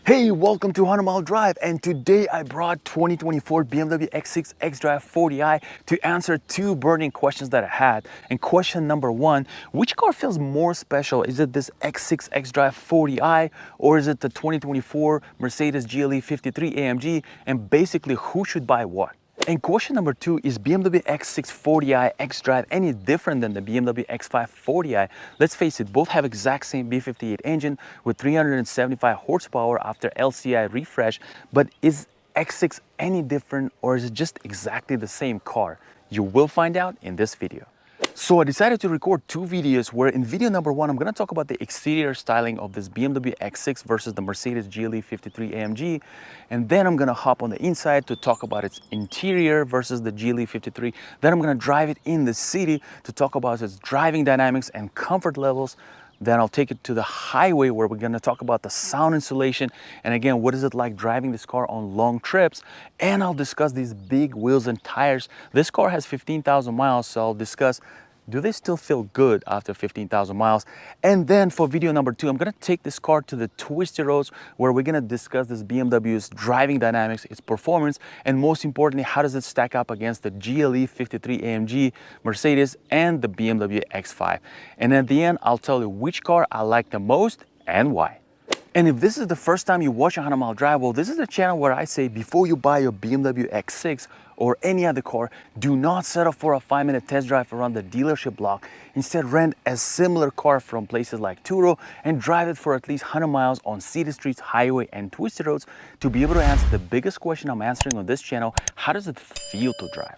Hey, welcome to 100 Mile Drive, and today I brought 2024 BMW X6 xDrive 40i to answer two burning questions that I had. And question number one, which car feels more special? Is it this X6 xDrive 40i or is it the 2024 Mercedes GLE 53 AMG? And basically, who should buy what? And question number two, is BMW X6 40i xDrive any different than the BMW X5 40i? Let's face it, both have exact same B58 engine with 375 horsepower after LCI refresh, but is X6 any different or is it just exactly the same car? You will find out in this video. So I decided to record two videos where in video number one, I'm going to talk about the exterior styling of this BMW X6 versus the Mercedes GLE 53 AMG. And then I'm going to hop on the inside to talk about its interior versus the GLE 53. Then I'm going to drive it in the city to talk about its driving dynamics and comfort levels. Then I'll take it to the highway where we're going to talk about the sound insulation and again, what is it like driving this car on long trips. And I'll discuss these big wheels and tires. This car has 15,000 miles, so I'll discuss, do they still feel good after 15,000 miles? And then for video number two, I'm gonna take this car to the twisty roads where we're gonna discuss this BMW's driving dynamics, its performance, and most importantly, how does it stack up against the GLE 53 AMG, Mercedes, and the BMW X5. And at the end, I'll tell you which car I like the most and why. And if this is the first time you watch 100 Mile Drive, well, this is the channel where I say before you buy your BMW X6 or any other car, do not settle for a 5-minute test drive around the dealership block. Instead, rent a similar car from places like Turo and drive it for at least 100 miles on city streets, highway, and twisted roads to be able to answer the biggest question I'm answering on this channel: how does it feel to drive?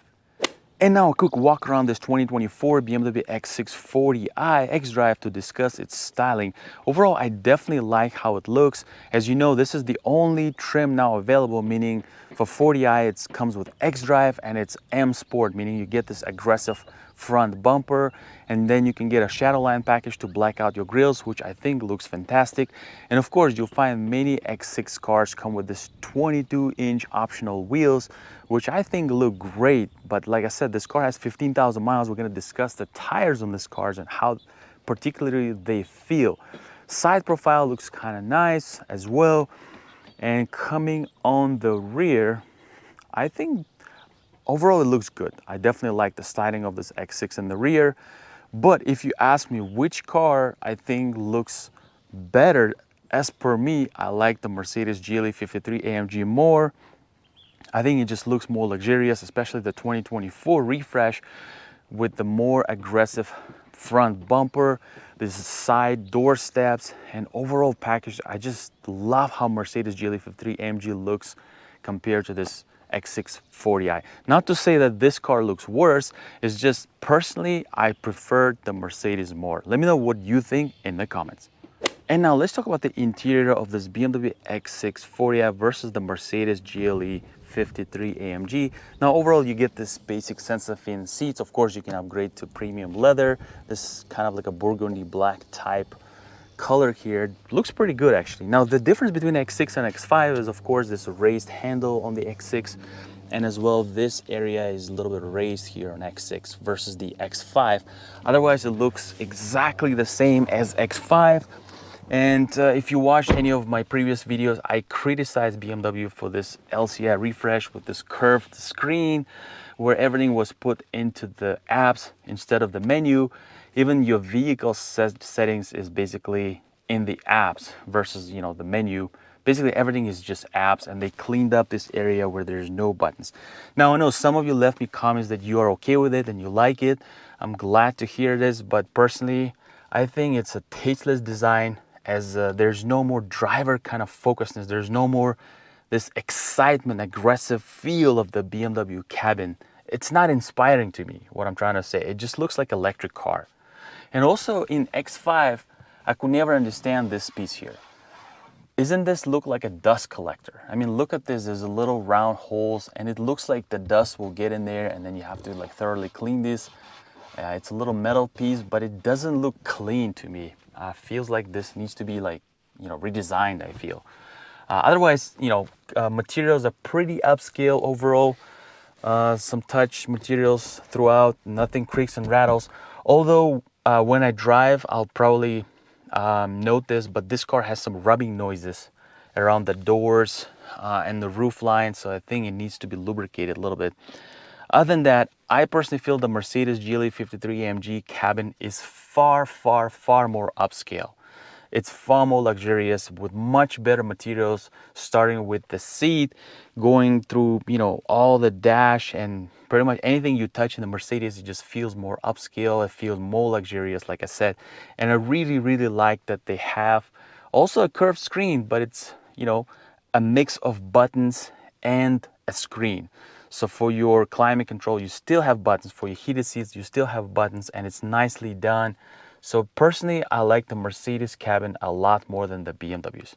And now a quick walk around this 2024 BMW X6 40i xDrive to discuss its styling. Overall, I definitely like how it looks. As you know, this is the only trim now available, meaning for 40i it comes with xDrive and it's M Sport, meaning you get this aggressive front bumper, and then you can get a Shadowline package to black out your grills, which I think looks fantastic. And of course, you'll find many X6 cars come with this 22-inch optional wheels, which I think look great. But like I said, this car has 15,000 miles. We're going to discuss the tires on this car and how particularly they feel. Side profile looks kind of nice as well. And coming on the rear, I think overall, it looks good. I definitely like the styling of this X6 in the rear. But if you ask me which car I think looks better, as per me, I like the Mercedes GLE 53 AMG more. I think it just looks more luxurious, especially the 2024 refresh with the more aggressive front bumper, this side door steps, and overall package. I just love how Mercedes GLE 53 AMG looks compared to this X6 40i. Not to say that this car looks worse, it's just personally I prefer the Mercedes more. Let me know what you think in the comments. And now let's talk about the interior of this BMW X6 40i versus the Mercedes GLE 53 AMG. Now overall you get this basic Sensafin seats. Of course you can upgrade to premium leather. This is kind of like a burgundy black type color here. Looks pretty good actually. Now the difference between X6 and X5 is of course this raised handle on the X6, and as well this area is a little bit raised here on X6 versus the X5. Otherwise it looks exactly the same as X5. And if you watched any of my previous videos, I criticized BMW for this LCI refresh with this curved screen where everything was put into the apps instead of the menu. Even your vehicle settings is basically in the apps versus, you know, the menu. Basically everything is just apps, and they cleaned up this area where there's no buttons. Now I know some of you left me comments that you are okay with it and you like it. I'm glad to hear this, but personally I think it's a tasteless design, as there's no more driver kind of focusedness. There's no more this excitement, aggressive feel of the BMW cabin. It's not inspiring to me, what I'm trying to say. It just looks like an electric car. And also in X5, I could never understand this piece here. Isn't this look like a dust collector? I mean, look at this, there's a little round holes and it looks like the dust will get in there and then you have to like thoroughly clean this. It's a little metal piece, but it doesn't look clean to me. Feels like this needs to be like, you know, redesigned, I feel. Otherwise, you know, materials are pretty upscale overall. Some touch materials throughout, nothing creaks and rattles. Although when I drive, I'll probably note this, but this car has some rubbing noises around the doors and the roof line, so I think it needs to be lubricated a little bit. Other than that, I personally feel the Mercedes GLE 53 AMG cabin is far more upscale. It's far more luxurious with much better materials, starting with the seat, going through, you know, all the dash, and pretty much anything you touch in the Mercedes, it just feels more upscale. It feels more luxurious, like I said. And I really like that they have also a curved screen, but it's, you know, a mix of buttons and a screen. So for your climate control, you still have buttons. For your heated seats, you still have buttons, and it's nicely done. So personally, I like the Mercedes cabin a lot more than the BMWs.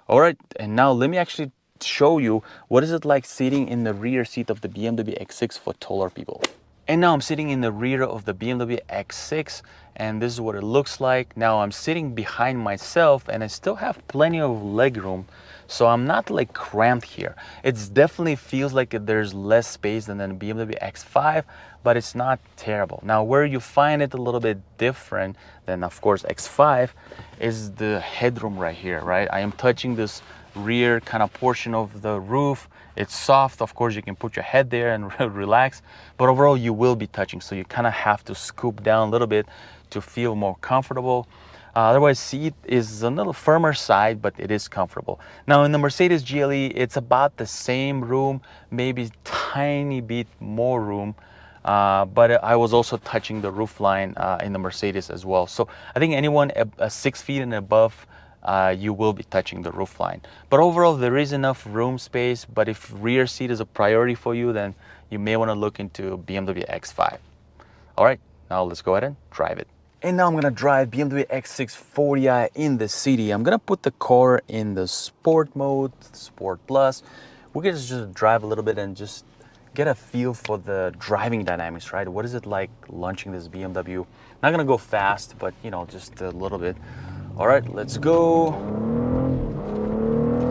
All right, and now let me actually show you what is it like sitting in the rear seat of the BMW X6 for taller people. And now I'm sitting in the rear of the BMW X6, and this is what it looks like. Now I'm sitting behind myself, and I still have plenty of leg room, so I'm not like cramped here. It definitely feels like there's less space than the BMW X5, but it's not terrible. Now where you find it a little bit different than, of course, X5 is the headroom right here, right? I am touching this rear kind of portion of the roof. It's soft, of course you can put your head there and relax, but overall you will be touching, so you kind of have to scoop down a little bit to feel more comfortable. Otherwise, seat is a little firmer side, but it is comfortable. Now in the Mercedes GLE, it's about the same room, maybe tiny bit more room, but I was also touching the roof line in the Mercedes as well. So I think anyone 6 feet and above, you will be touching the roof line. But overall, there is enough room space, but if rear seat is a priority for you, then you may want to look into BMW X5. All right, now let's go ahead and drive it. And now I'm gonna drive BMW X6 40i in the city. I'm gonna put the car in the sport mode, Sport Plus. We're gonna just drive a little bit and just get a feel for the driving dynamics, right? What is it like launching this BMW? Not gonna go fast, but you know, just a little bit. All right, let's go.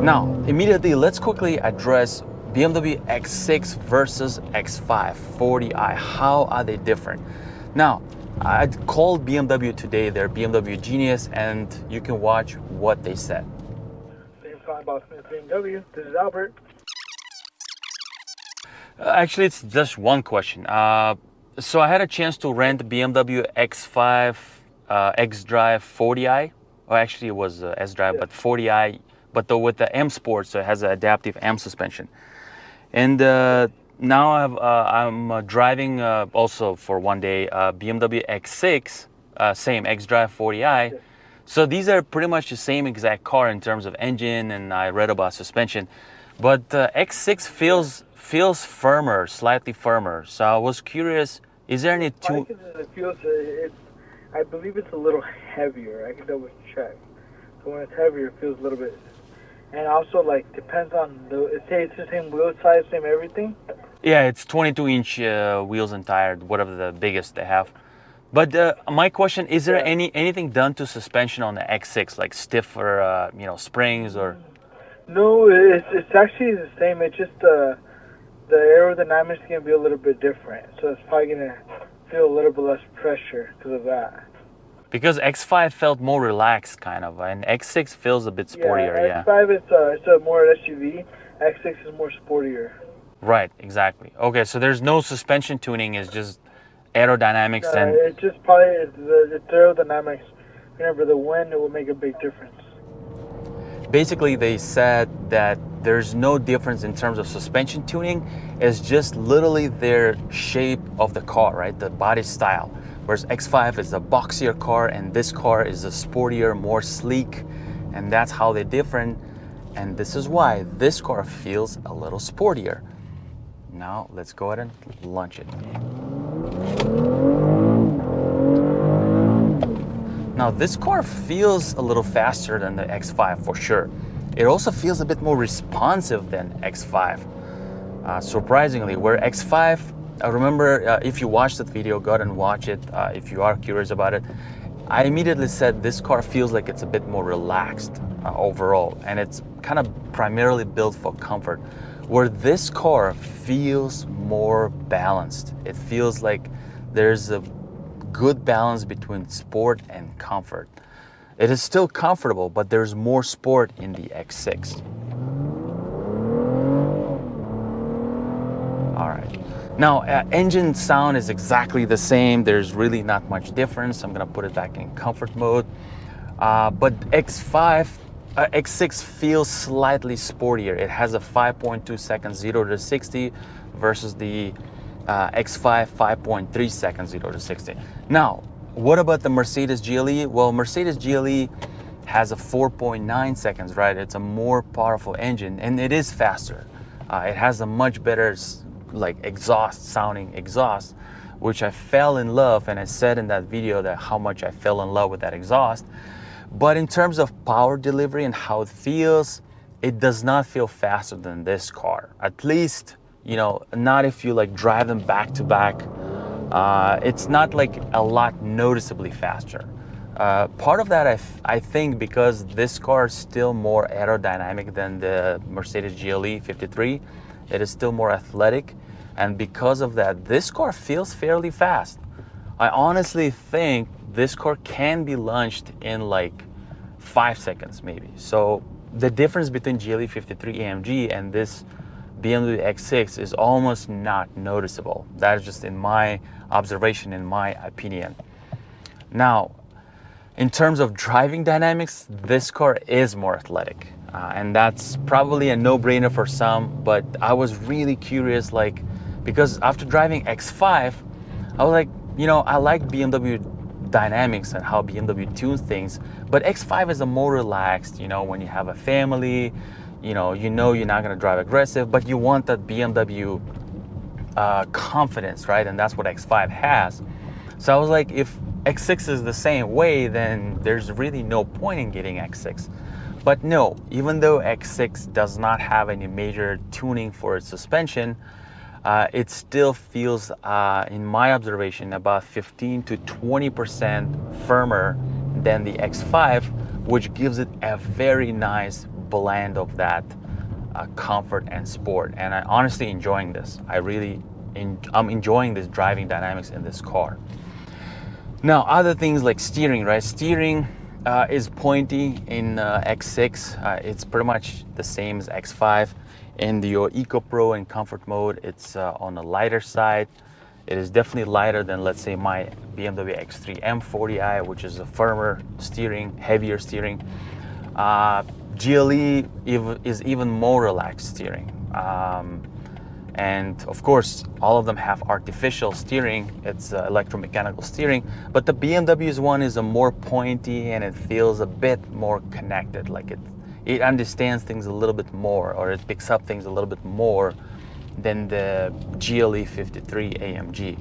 Now, immediately, let's quickly address BMW X6 versus X5 40i. How are they different? Now, I called BMW today, their BMW Genius, and you can watch what they said. Thanks for calling Boss Smith BMW. This is Albert. Actually, it's just one question. So I had a chance to rent BMW X5 xDrive 40i. Well, actually, it was xDrive, but 40i, but though with the M Sport, so it has an adaptive M suspension. And now I'm driving also for one day BMW X6, same xDrive 40i. Yes. So these are pretty much the same exact car in terms of engine, and I read about suspension. But X6 feels firmer, slightly firmer. So I was curious, is there any two? I believe it's a little heavier. I can double check. So when it's heavier, it feels a little bit. And also, like, depends on it's the same wheel size, same everything. Yeah, it's 22-inch wheels and tire, whatever the biggest they have. But my question, is there anything done to suspension on the X6, like stiffer, you know, springs or? No, it's actually the same. It's just the aerodynamics can be a little bit different. So it's probably gonna feel a little bit less pressure because of that. Because X5 felt more relaxed, kind of, and X6 feels a bit sportier. Yeah, X5 it's a more SUV. X6 is more sportier. Right, exactly. Okay, so there's no suspension tuning, it's just aerodynamics and... It's just probably the aerodynamics. Remember, the wind, it will make a big difference. Basically, they said that there's no difference in terms of suspension tuning. It's just literally their shape of the car, right? The body style. Whereas X5 is a boxier car, and this car is a sportier, more sleek, and that's how they're different. And this is why this car feels a little sportier. Now, let's go ahead and launch it. Now, this car feels a little faster than the X5 for sure. It also feels a bit more responsive than X5. Surprisingly, where X5, I remember if you watched that video, go ahead and watch it if you are curious about it. I immediately said this car feels like it's a bit more relaxed overall, and it's kind of primarily built for comfort. Where this car feels more balanced. It feels like there's a good balance between sport and comfort. It is still comfortable, but there's more sport in the X6. All right. Now, engine sound is exactly the same. There's really not much difference. I'm gonna put it back in comfort mode. But X6 feels slightly sportier. It has a 5.2 seconds 0 to 60 versus the X5 5.3 seconds 0 to 60. Now, what about the Mercedes GLE? Well, Mercedes GLE has a 4.9 seconds, right? It's a more powerful engine and it is faster. It has a much better like sounding exhaust, which I fell in love, and I said in that video that how much I fell in love with that exhaust. But in terms of power delivery and how it feels, it does not feel faster than this car. At least, you know, not if you like drive them back to back. It's not like a lot noticeably faster. Part of that, I think, because this car is still more aerodynamic than the Mercedes GLE 53. It is still more athletic. And because of that, this car feels fairly fast. I honestly think this car can be launched in like 5 seconds maybe. So the difference between GLE 53 AMG and this BMW X6 is almost not noticeable. That is just in my observation, in my opinion. Now, in terms of driving dynamics, this car is more athletic. And that's probably a no-brainer for some, but I was really curious, like, because after driving X5, I was like, you know, I like BMW dynamics and how BMW tunes things, but X5 is a more relaxed, you know, when you have a family, you know you're not gonna drive aggressive, but you want that BMW confidence, right? And that's what X5 has. So I was like, if X6 is the same way, then there's really no point in getting X6. But no, even though X6 does not have any major tuning for its suspension, it still feels, in my observation, about 15 to 20% firmer than the X5, which gives it a very nice blend of that comfort and sport. And I'm honestly enjoying this. I'm enjoying this driving dynamics in this car. Now, other things like steering, right? Steering is pointy in X6. It's pretty much the same as X5. In the Eco Pro and Comfort mode, it's on the lighter side. It is definitely lighter than, let's say, my BMW X3 M40i, which is a firmer steering, heavier steering. GLE is even more relaxed steering. And of course, all of them have artificial steering. It's electromechanical steering, but the BMW's one is a more pointy and it feels a bit more connected. Like it understands things a little bit more, or it picks up things a little bit more than the GLE 53 AMG.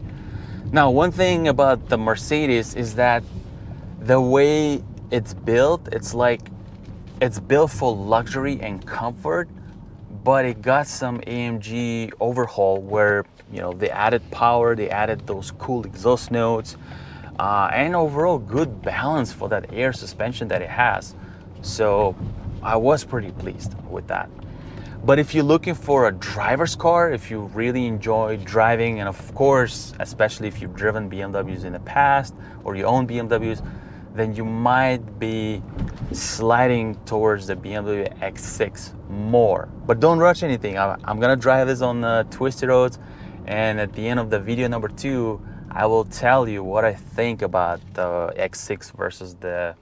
Now, one thing about the Mercedes is that the way it's built, it's built for luxury and comfort, but it got some AMG overhaul where, you know, they added power, they added those cool exhaust notes, and overall good balance for that air suspension that it has. So I was pretty pleased with that. But if you're looking for a driver's car, if you really enjoy driving, and of course, especially if you've driven BMWs in the past or you own BMWs, then you might be sliding towards the BMW X6 more. But don't rush anything. I'm gonna drive this on twisty roads, and at the end of the video number 2, I will tell you what I think about the X6 versus the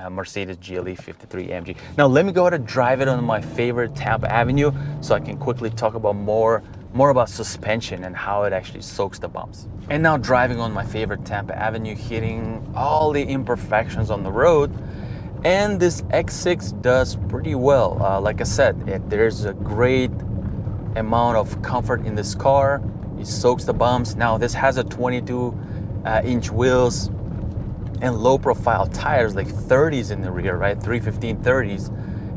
Mercedes GLE 53 AMG. Now let me go ahead and drive it on my favorite Tampa Avenue so I can quickly talk about more about suspension and how it actually soaks the bumps. And now driving on my favorite Tampa Avenue, hitting all the imperfections on the road, and this X6 does pretty well. Like I said, there's a great amount of comfort in this car. It soaks the bumps. Now this has a 22-inch wheels and low profile tires, like 30s in the rear, right? 315 30s.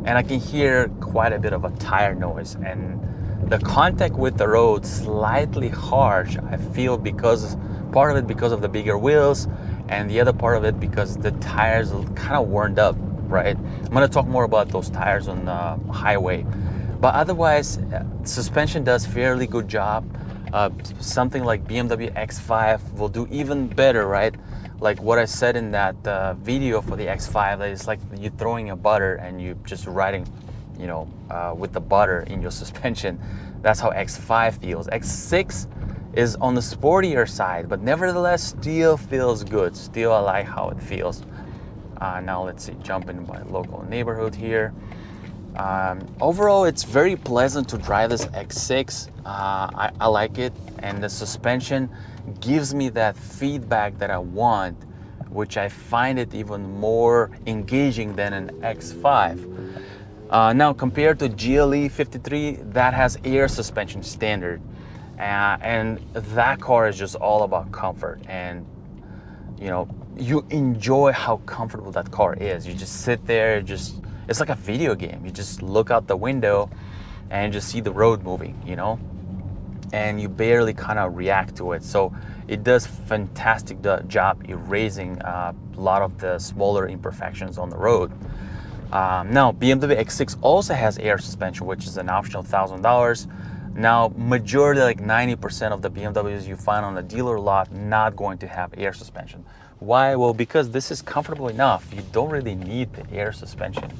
And I can hear quite a bit of a tire noise. And the contact with the road slightly harsh, I feel, because part of it because of the bigger wheels, and the other part of it because the tires are kind of worn up, right? I'm gonna talk more about those tires on the highway. But otherwise, suspension does fairly good job. Something like BMW X5 will do even better, right? like what I said in that video for the X5, that it's like you throwing a butter and you just riding, you know, with the butter in your suspension. That's how X5 feels. X6 is on the sportier side, but nevertheless still feels good. Still, I like how it feels. Now let's see, jump in my local neighborhood here. Overall, it's very pleasant to drive this X6. I like it, and the suspension gives me that feedback that I want, which I find it even more engaging than an X5. Now, compared to GLE 53, that has air suspension standard, and that car is just all about comfort. And you know, you enjoy how comfortable that car is. You just sit there, it's like a video game. You just look out the window and just see the road moving, you know, and you barely kind of react to it. So it does fantastic job erasing a lot of the smaller imperfections on the road. Now, BMW X6 also has air suspension, which is an optional $1,000. Now, majority, like 90% of the BMWs you find on the dealer lot, not going to have air suspension. Why? Well, because this is comfortable enough. You don't really need the air suspension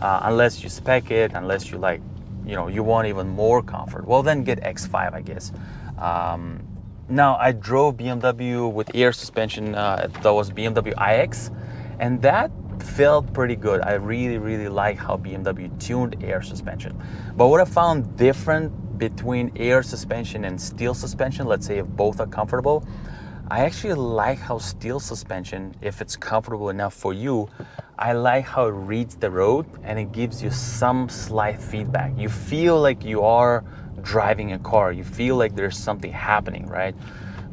unless you spec it, unless you like, you know, you want even more comfort. Well, then get X5, I guess. Now, I drove BMW with air suspension. That was BMW iX, and that felt pretty good. I really like how BMW tuned air suspension. But what I found different between air suspension and steel suspension, let's say if both are comfortable, I actually like how steel suspension, if it's comfortable enough for you, I like how it reads the road and it gives you some slight feedback. You feel like you are driving a car. You feel like there's something happening, right?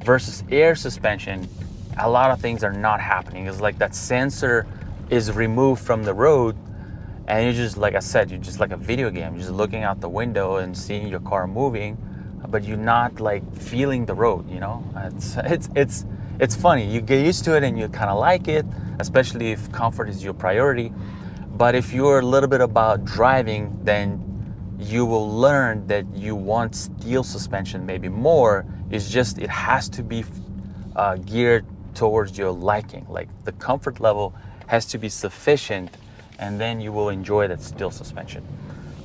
Versus air suspension, a lot of things are not happening. It's like that sensor is removed from the road, and you just, like I said, you're just like a video game. You're just looking out the window and seeing your car moving, but you're not like feeling the road, you know? It's funny. You get used to it and you kind of like it, especially if comfort is your priority. But if you're a little bit about driving, then you will learn that you want steel suspension maybe more. It's just, it has to be geared towards your liking. Like the comfort level has to be sufficient, and then you will enjoy that steel suspension.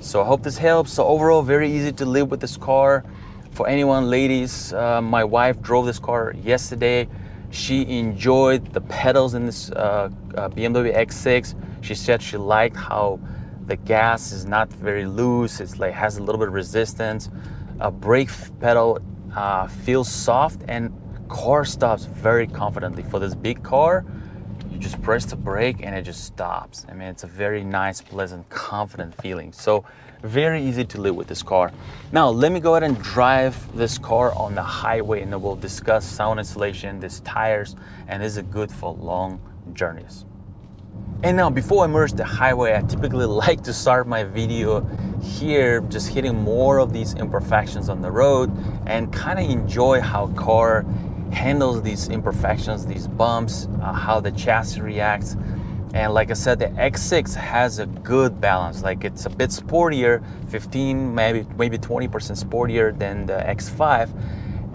So I hope this helps. So overall, very easy to live with this car. For anyone, ladies, my wife drove this car yesterday. She enjoyed the pedals in this BMW X6. She said she liked how the gas is not very loose. It's like has a little bit of resistance. A brake pedal feels soft, and car stops very confidently. For this big car, you just press the brake and it just stops. I mean, it's a very nice, pleasant, confident feeling. So very easy to live with this car. Now, let me go ahead and drive this car on the highway, and then we'll discuss sound insulation, these tires, and is it good for long journeys. And now, before I merge the highway, I typically like to start my video here, just hitting more of these imperfections on the road and kind of enjoy how car handles these imperfections, these bumps, how the chassis reacts. And like I said, the X6 has a good balance. Like it's a bit sportier, 15, maybe 20% sportier than the X5.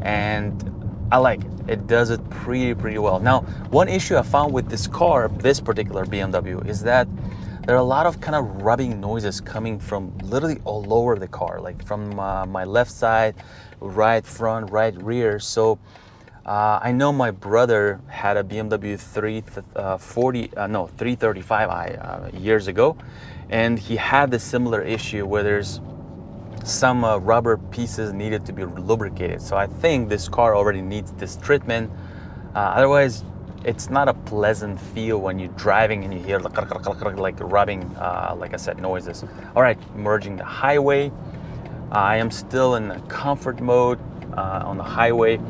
And I like it. It does it pretty well. Now, one issue I found with this car, this particular BMW, is that there are a lot of kind of rubbing noises coming from literally all over the car, like from my left side, right front, right rear. So I know my brother had a BMW 335i years ago, and he had the similar issue where there's some rubber pieces needed to be lubricated. So I think this car already needs this treatment. Otherwise, it's not a pleasant feel when you're driving and you hear like rubbing, like I said, noises. All right, merging the highway. I am still in the comfort mode on the highway.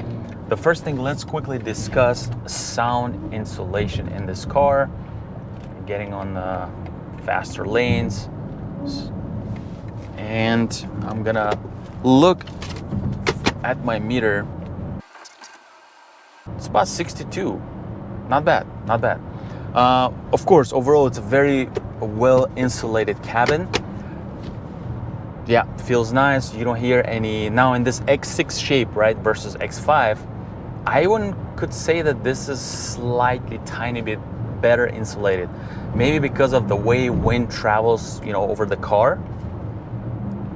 The first thing, let's quickly discuss sound insulation in this car. Getting on the faster lanes. And I'm gonna look at my meter. It's about 62. Not bad, not bad. Of course, overall, it's a very well insulated cabin. Yeah, feels nice. You don't hear any. Now in this X6 shape, right, versus X5, I even could say that this is slightly tiny bit better insulated. Maybe because of the way wind travels, you know, over the car.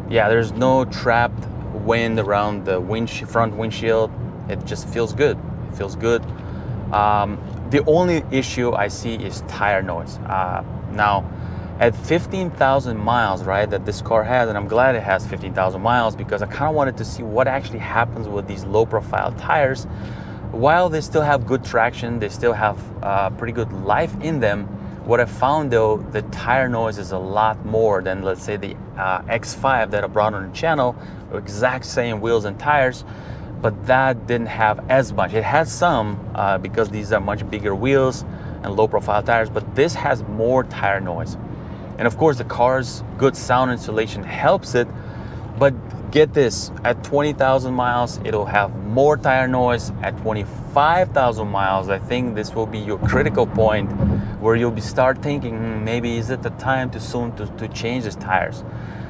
Yeah, there's no trapped wind around the front windshield. It just feels good. It feels good. The only issue I see is tire noise. Now, at 15,000 miles, right, that this car has, and I'm glad it has 15,000 miles because I kind of wanted to see what actually happens with these low profile tires. While they still have good traction, they still have pretty good life in them. What I found though, the tire noise is a lot more than, let's say, the X5 that I brought on the channel, exact same wheels and tires, but that didn't have as much. It has some because these are much bigger wheels and low profile tires, but this has more tire noise. And of course the car's good sound insulation helps it, but get this, at 20,000 miles, it'll have more tire noise. At 25,000 miles, I think this will be your critical point where you'll start thinking, maybe is it the time too soon to change these tires?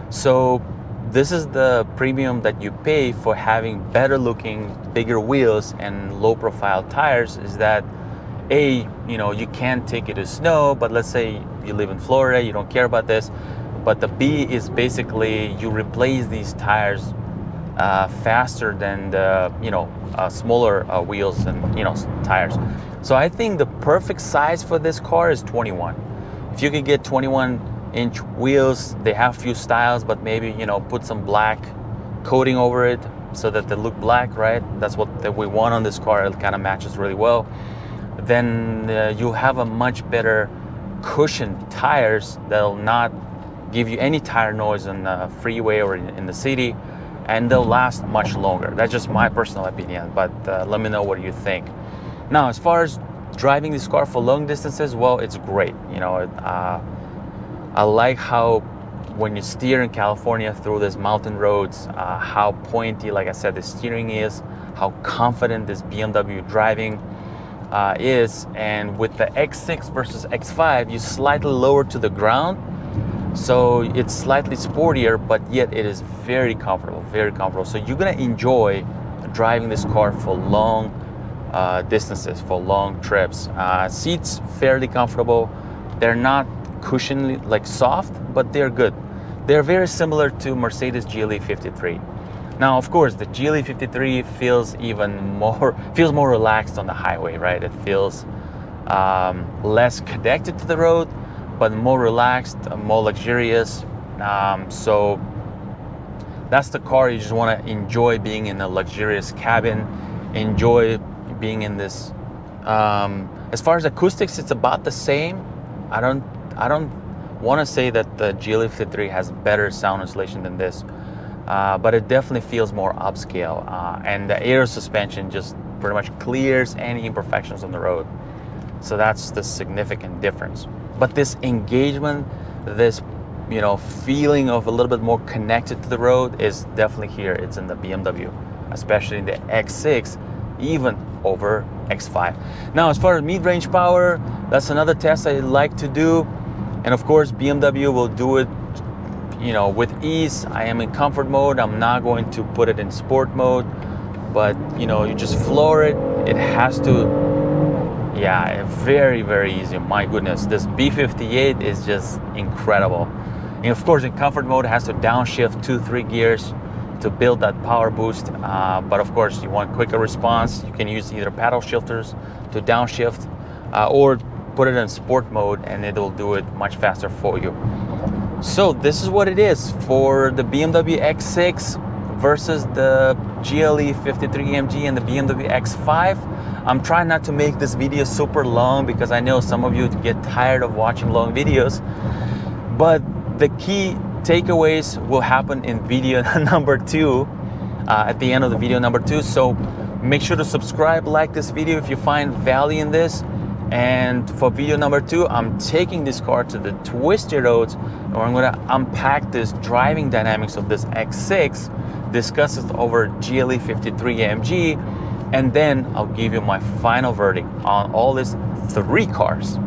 So this is the premium that you pay for having better looking, bigger wheels and low profile tires, is that A, you know, you can't take it to snow, but let's say you live in Florida, you don't care about this. But the B is basically you replace these tires faster than the, you know, smaller wheels and, you know, tires. So I think the perfect size for this car is 21. If you could get 21-inch wheels, they have few styles, but maybe, you know, put some black coating over it so that they look black, right? That's what we want on this car. It kind of matches really well. Then you have a much better cushioned tires that'll not give you any tire noise on the freeway or in the city, and they'll last much longer. That's just my personal opinion, but let me know what you think. Now, as far as driving this car for long distances, well, it's great. You know, I like how when you steer in California through these mountain roads, how pointy, like I said, the steering is, how confident this BMW driving is. And with the X6 versus X5, you slightly lower to the ground, so it's slightly sportier, but yet it is very comfortable, very comfortable. So you're gonna enjoy driving this car for long distances, for long trips. Seats fairly comfortable. They're not cushiony, like soft, but they're good. They're very similar to Mercedes GLE 53. Now, of course, the GLE 53 feels more relaxed on the highway, right? It feels less connected to the road, but more relaxed, more luxurious. So that's the car you just want to enjoy being in a luxurious cabin, enjoy being in this. As far as acoustics, it's about the same. I don't want to say that the GLE 53 has better sound insulation than this, but it definitely feels more upscale, and the air suspension just pretty much clears any imperfections on the road. So that's the significant difference. But this engagement, this, you know, feeling of a little bit more connected to the road is definitely here. It's in the BMW, especially in the X6, even over X5. Now, as far as mid-range power, that's another test I like to do. And of course, BMW will do it, you know, with ease. I am in comfort mode. I'm not going to put it in sport mode, but you know, you just floor it. It has to. Yeah, very, very easy. My goodness, this B58 is just incredible. And of course, in comfort mode, it has to downshift 2-3 gears to build that power boost. But of course, you want quicker response. You can use either paddle shifters to downshift or put it in sport mode and it will do it much faster for you. So this is what it is for the BMW X6 versus the GLE 53 AMG and the BMW X5. I'm trying not to make this video super long because I know some of you get tired of watching long videos, but the key takeaways will happen in video number 2, at the end of the video number 2. So make sure to subscribe, like this video if you find value in this. And for video number 2, I'm taking this car to the twisty roads, where I'm gonna unpack this driving dynamics of this X6, discuss it over GLE 53 AMG, and then I'll give you my final verdict on all these 3 cars.